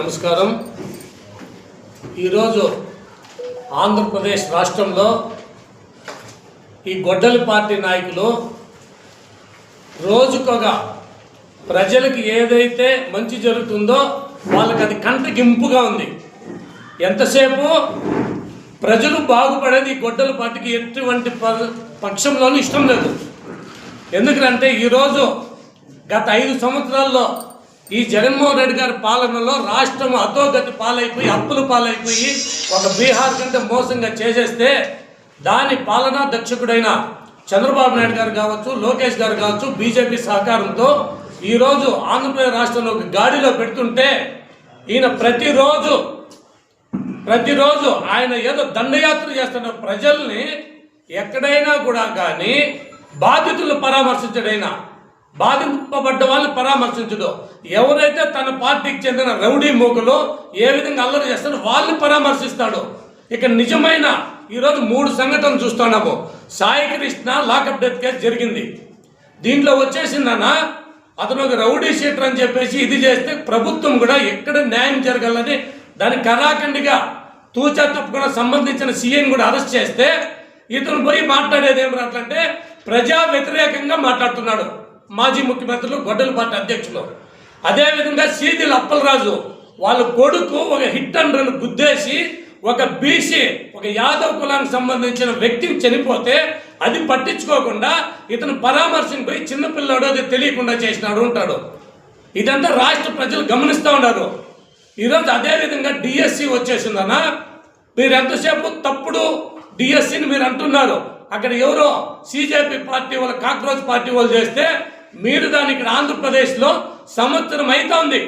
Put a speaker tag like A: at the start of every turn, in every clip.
A: నమస్కారం. ఈరోజు ఆంధ్రప్రదేశ్ రాష్ట్రంలో ఈ గొడ్డలి పార్టీ నాయకులు రోజుకొక ప్రజలకు ఏదైతే మంచి జరుగుతుందో వాళ్ళకి అది కంటగింపుగా ఉంది. ఎంతసేపు ప్రజలు బాగుపడేది ఈ గొడ్డలి పార్టీకి ఎటువంటి పక్షంలోనూ ఇష్టం లేదు. ఎందుకంటే ఈరోజు గత 5 సంవత్సరాల్లో ఈ జగన్మోహన్ రెడ్డి గారి పాలనలో రాష్ట్రం అధోగతి పాలైపోయి అప్పుల పాలైపోయి ఒక బీహార్ కంటే మోసంగా చేసేస్తే దాని పాలనా దక్షకుడైన చంద్రబాబు నాయుడు గారు కావచ్చు, లోకేష్ గారు కావచ్చు, బీజేపీ సహకారంతో ఈరోజు ఆంధ్రప్రదేశ్ రాష్ట్రంలో ఒక గాడిలో పెడుతుంటే ఈయన ప్రతిరోజు ఆయన ఏదో దండయాత్ర చేస్తున్న ప్రజల్ని ఎక్కడైనా కూడా కానీ బాధితులను పరామర్శించడైనా బాధింపబడ్డ వాళ్ళని పరామర్శించడు. ఎవరైతే తన పార్టీకి చెందిన రౌడీ మూకలు ఏ విధంగా అల్లరి చేస్తారో వాళ్ళని పరామర్శిస్తాడు. ఇక నిజమైన ఈరోజు 3 సంఘటనలు చూస్తున్నాము. Sai Krishna lockup death case జరిగింది. దీంట్లో వచ్చేసిందన్న అతను ఒక రౌడీ షీటర్ అని చెప్పేసి ఇది చేస్తే ప్రభుత్వం కూడా ఎక్కడ న్యాయం జరగాలని దాని కరాఖండిగా తూచా తప్పకుండా సంబంధించిన సీఎం కూడా అరెస్ట్ చేస్తే ఇతను పోయి మాట్లాడేది ఏమిటంటే ప్రజా వ్యతిరేకంగా మాట్లాడుతున్నాడు. మాజీ ముఖ్యమంత్రులు, గొడ్డలి పార్టీ అధ్యక్షులు. అదేవిధంగా సీదిల్ అప్పలరాజు వాళ్ళ కొడుకు ఒక హిట్ అండ్ రన్ గుద్దేసి ఒక బీసీ ఒక యాదవ్ కులానికి సంబంధించిన వ్యక్తిని చనిపోతే అది పట్టించుకోకుండా ఇతను పరామర్శకు పోయి చిన్నపిల్లాడు అది తెలియకుండా చేసినాడు ఉంటాడు. ఇదంతా రాష్ట్ర ప్రజలు గమనిస్తూ ఉన్నారు. ఈరోజు అదేవిధంగా డిఎస్సి వచ్చేసిందన్నా మీరు ఎంతసేపు తప్పుడు డిఎస్సిని మీరు అంటున్నారు. అక్కడ ఎవరో సిజేపీ పార్టీ వాళ్ళు కాక్రోచ్ పార్టీ వాళ్ళు చేస్తే మీరు దాన్ని ఇక్కడ ఆంధ్రప్రదేశ్లో సంవత్సరం అవుతోంది.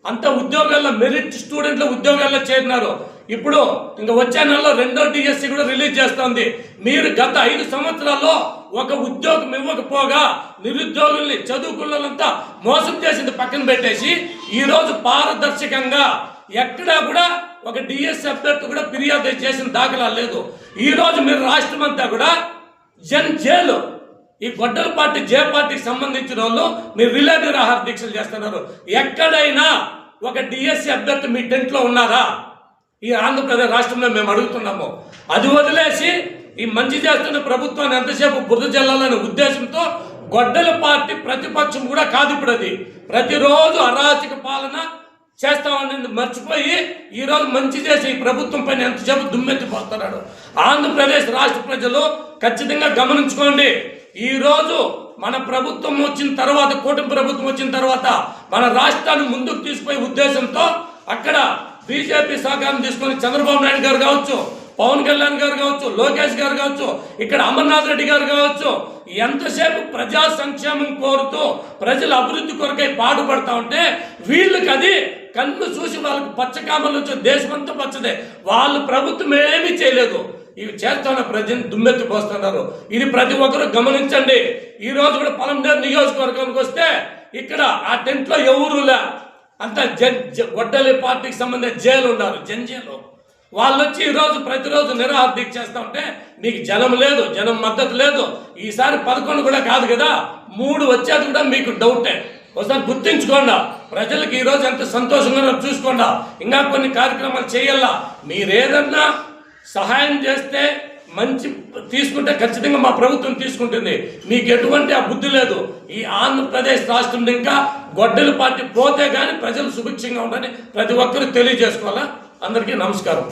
A: అంత ఉద్యోగాల్లో మెరిట్ స్టూడెంట్లు ఉద్యోగాల్లో చేరినారు. ఇప్పుడు ఇంకా వచ్చే నెలలో 2వ డిఎస్సి కూడా రిలీజ్ చేస్తోంది. మీరు గత 5 సంవత్సరాల్లో ఒక ఉద్యోగం ఇవ్వకపోగా నిరుద్యోగుల్ని చదువుకున్నంతా మోసం చేసింది పక్కన పెట్టేసి ఈరోజు పారదర్శకంగా ఎక్కడా కూడా ఒక డిఎస్సి అభ్యర్థి కూడా ఫిర్యాదు చేసిన దాఖలా లేదు. ఈరోజు మీరు రాష్ట్రం అంతా కూడా జైలు ఈ గొడ్డల పార్టీ జే పార్టీకి సంబంధించిన వాళ్ళు మీరు రిలే నిరాహార దీక్షలు చేస్తున్నారు. ఎక్కడైనా ఒక డిఎస్సి అభ్యర్థి మీ టెంట్లో ఉన్నారా? ఈ ఆంధ్రప్రదేశ్ రాష్ట్రంలో మేము అడుగుతున్నాము. అది వదిలేసి ఈ మంచి చేస్తున్న ప్రభుత్వాన్ని ఎంతసేపు బురద జల్లాలనే ఉద్దేశంతో గొడ్డల పార్టీ ప్రతిపక్షం కూడా కాదు. ఇప్పుడు అది ప్రతిరోజు అరాచక పాలన చేస్తామని మర్చిపోయి ఈరోజు మంచి చేసి ఈ ప్రభుత్వం పైన ఎంతసేపు దుమ్మెత్తిపోతున్నాడు. ఆంధ్రప్రదేశ్ రాష్ట్ర ప్రజలు ఖచ్చితంగా గమనించుకోండి. ఈరోజు మన ప్రభుత్వం వచ్చిన తర్వాత, కూటమి ప్రభుత్వం వచ్చిన తర్వాత మన రాష్ట్రాన్ని ముందుకు తీసుకుపోయే ఉద్దేశంతో అక్కడ బీజేపీ సహకారం తీసుకొని చంద్రబాబు నాయుడు గారు కావచ్చు, పవన్ కళ్యాణ్ గారు కావచ్చు, లోకేష్ గారు కావచ్చు, ఇక్కడ అమర్నాథ్ రెడ్డి గారు కావచ్చు, ఎంతసేపు ప్రజా సంక్షేమం కోరుతూ ప్రజల అభివృద్ధి కొరకై పాటుపడతా ఉంటే వీళ్ళకి అది కన్ను చూసి వాళ్ళకి పచ్చకామలు వచ్చి దేశమంతా పచ్చదే. వాళ్ళు ప్రభుత్వం ఏమీ చేయలేదు. ఇవి చేస్తున్న ప్రజలు దుమ్మెత్తి పోస్తున్నారు. ఇది ప్రతి ఒక్కరు గమనించండి. ఈ రోజు కూడా పలమనేరు నియోజకవర్గానికి వస్తే ఇక్కడ ఆ టెంట్లో ఎవరులే, అంతా గొడ్డలి పార్టీకి సంబంధించిన జైలు ఉన్నారు, జంజేలు. వాళ్ళు వచ్చి ఈరోజు ప్రతిరోజు నిరాహార దీక్ష చేస్తూ ఉంటే మీకు జనం లేదు, జనం మద్దతు లేదు. ఈసారి 11 కూడా కాదు కదా, 3 వచ్చేది కూడా మీకు డౌటే. ఒకసారి గుర్తించుకోండి. ప్రజలకు ఈరోజు ఎంత సంతోషంగా చూసుకోండి. ఇంకా కొన్ని కార్యక్రమాలు చేయాలా. మీరేదన్నా సహాయం చేస్తే మంచి తీసుకుంటే ఖచ్చితంగా మా ప్రభుత్వం తీసుకుంటుంది. మీకు ఎటువంటి ఆ బుద్ధి లేదు. ఈ ఆంధ్రప్రదేశ్ రాష్ట్రం ఇంకా గొడ్డలి పార్టీ పోతే కానీ ప్రజలు సుభిక్షంగా ఉండాలని ప్రతి ఒక్కరు తెలియజేసుకోవాలా. అందరికీ నమస్కారం.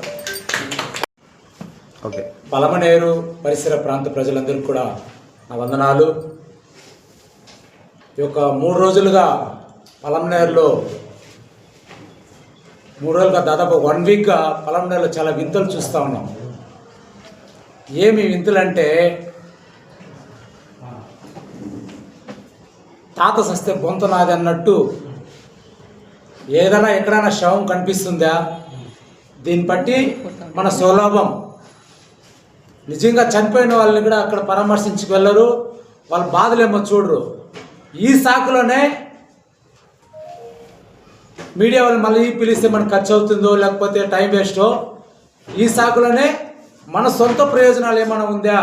B: ఓకే, పలమనేరు పరిసర ప్రాంత ప్రజలందరికీ కూడా నా వందనాలు. ఈ యొక్క 3 రోజులుగా పలమనేరులో 3 రోజులుగా దాదాపు 1 వీక్గా పలమనేరులో చాలా వింతలు చూస్తూ ఉన్నాం. ఏమి వింతలంటే తాత సస్తే బొంత నాది అన్నట్టు ఏదైనా ఎక్కడైనా శవం కనిపిస్తుందా? దీన్ని బట్టి మన సౌలభం. నిజంగా చనిపోయిన వాళ్ళని కూడా అక్కడ పరామర్శించుకు వెళ్ళరు, వాళ్ళ బాధలేమో చూడరు. ఈ సాకులోనే మీడియా వాళ్ళు మళ్ళీ పిలిస్తే మనకు ఖర్చు అవుతుందో లేకపోతే టైం వేస్టో, ఈ సాకులోనే మన సొంత ప్రయోజనాలు ఏమైనా ఉందా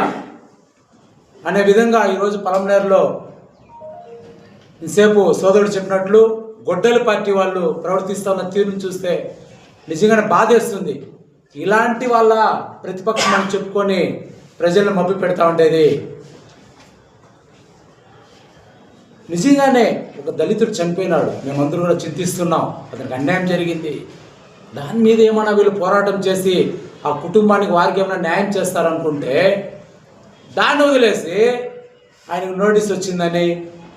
B: అనే విధంగా ఈరోజు పలమనేరులో ఇంతసేపు సోదరుడు చెప్పినట్లు గొడ్డలి పార్టీ వాళ్ళు ప్రవర్తిస్తున్న తీరును చూస్తే నిజంగానే బాధేస్తుంది. ఇలాంటి వాళ్ళ ప్రతిపక్షం అని చెప్పుకొని ప్రజలను మభ్య పెడతా ఉండేది. నిజంగానే ఒక దళితుడు చనిపోయినాడు, మేమందరూ కూడా చింతిస్తున్నాం, అతనికి అన్యాయం జరిగింది. దాని మీద ఏమైనా వీళ్ళు పోరాటం చేసి ఆ కుటుంబానికి వారికి ఏమైనా న్యాయం చేస్తారనుకుంటే దాన్ని వదిలేసి ఆయనకు నోటీస్ వచ్చిందని,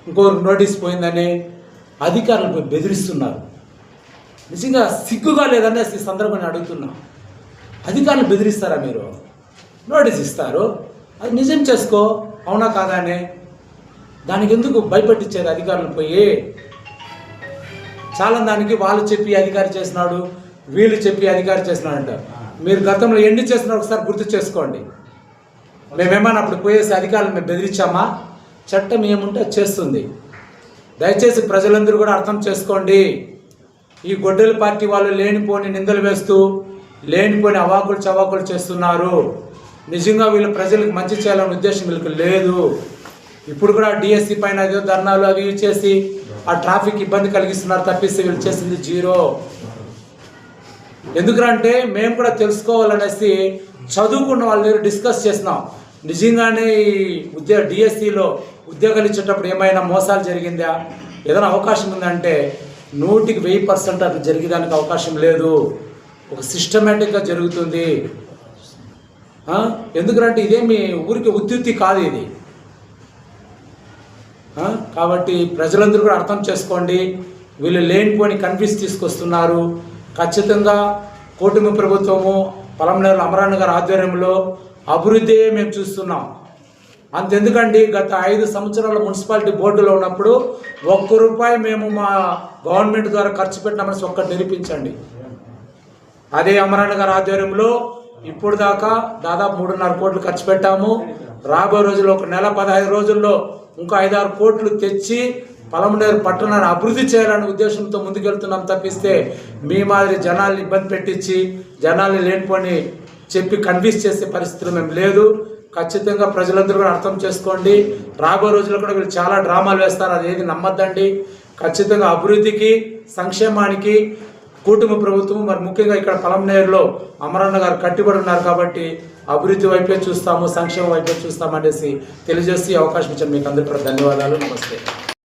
B: ఇంకొకరికి నోటీస్ పోయిందని అధికారులపై బెదిరిస్తున్నారు. నిజంగా సిగ్గుగా లేదనేసి ఈ సందర్భాన్ని అడుగుతున్నా. అధికారులు బెదిరిస్తారా? మీరు నోటీస్ ఇస్తారు, అది నిజం చేసుకో, అవునా కాదా అని. దానికి ఎందుకు భయపెట్టించేది అధికారులు పోయి? చాలా దానికి వాళ్ళు చెప్పి అధికారి చేసినాడు, వీళ్ళు చెప్పి అధికారి చేసినాడంట. మీరు గతంలో ఎన్ని చేసినా ఒకసారి గుర్తు చేసుకోండి. మేమేమన్నా అప్పుడు పోయేసి అధికారులు మేము బెదిరించామా? చట్టం ఏముంటే అది చేస్తుంది. దయచేసి ప్రజలందరూ కూడా అర్థం చేసుకోండి. ఈ గొడ్డలి పార్టీ వాళ్ళు లేనిపోని నిందలు వేస్తూ లేనిపోని అవాకులు చవాకులు చేస్తున్నారు. నిజంగా వీళ్ళు ప్రజలకు మంచి చేయాలనే ఉద్దేశం వీళ్ళకి లేదు. ఇప్పుడు కూడా డిఎస్సి పైన ఏదో ధర్నాలు అవి చేసి ఆ ట్రాఫిక్ ఇబ్బంది కలిగిస్తున్నారు తప్పిస్తే వీళ్ళు చేసింది జీరో. ఎందుకంటే మేము కూడా తెలుసుకోవాలనేసి చదువుకున్న వాళ్ళ దగ్గర డిస్కస్ చేసినాం. నిజంగానే ఈ డిఎస్సిలో ఉద్యోగాలు ఇచ్చేటప్పుడు ఏమైనా మోసాలు జరిగిందా, ఏదైనా అవకాశం ఉందంటే 100% అట్లా జరిగేదానికి అవకాశం లేదు. ఒక సిస్టమేటిక్గా జరుగుతుంది. ఎందుకంటే ఇదేమి ఊరికి ఉత్తి కాదు ఇది. కాబట్టి ప్రజలందరూ కూడా అర్థం చేసుకోండి. వీళ్ళు లేనిపోని కన్ఫ్యూజ్ తీసుకొస్తున్నారు. ఖచ్చితంగా కూటమి ప్రభుత్వము పలమనేరు అమరాన్న గారి ఆధ్వర్యంలో అభివృద్ధి మేము చూస్తున్నాం. అంతెందుకండి, గత 5 సంవత్సరాల మున్సిపాలిటీ బోర్డులో ఉన్నప్పుడు ₹1 మేము మా గవర్నమెంట్ ద్వారా ఖర్చు పెట్టినామని ఒక్కటి నిరూపించండి. అదే అమరాన్న గారి ఆధ్వర్యంలో ఇప్పుడు దాకా దాదాపు 3.5 కోట్లు ఖర్చు పెట్టాము. రాబోయే రోజుల్లో ఒక నెల 15 రోజుల్లో ఇంకో 5-6 కోట్లు తెచ్చి పలమనేరు పట్టణాన్ని అభివృద్ధి చేయాలనే ఉద్దేశంతో ముందుకెళ్తున్నాం తప్పిస్తే మీ మాదిరి జనాల్ని ఇబ్బంది పెట్టించి జనాల్ని లేనిపోని చెప్పి కన్విన్స్ చేసే పరిస్థితులు మేము లేదు. ఖచ్చితంగా ప్రజలందరూ కూడా అర్థం చేసుకోండి. రాబోయే రోజుల్లో కూడా వీళ్ళు చాలా డ్రామాలు వేస్తారు, అది ఏది నమ్మద్దండి. ఖచ్చితంగా అభివృద్ధికి సంక్షేమానికి కూటమి ప్రభుత్వం మరి ముఖ్యంగా ఇక్కడ పలమనేరులో అమరన్న గారు కట్టుబడి ఉన్నారు కాబట్టి అభివృద్ధి వైపే చూస్తాము, సంక్షేమం వైపే చూస్తామనేసి తెలియజేసి అవకాశం ఇచ్చాను. మీకు అందరికీ ధన్యవాదాలు. నమస్తే.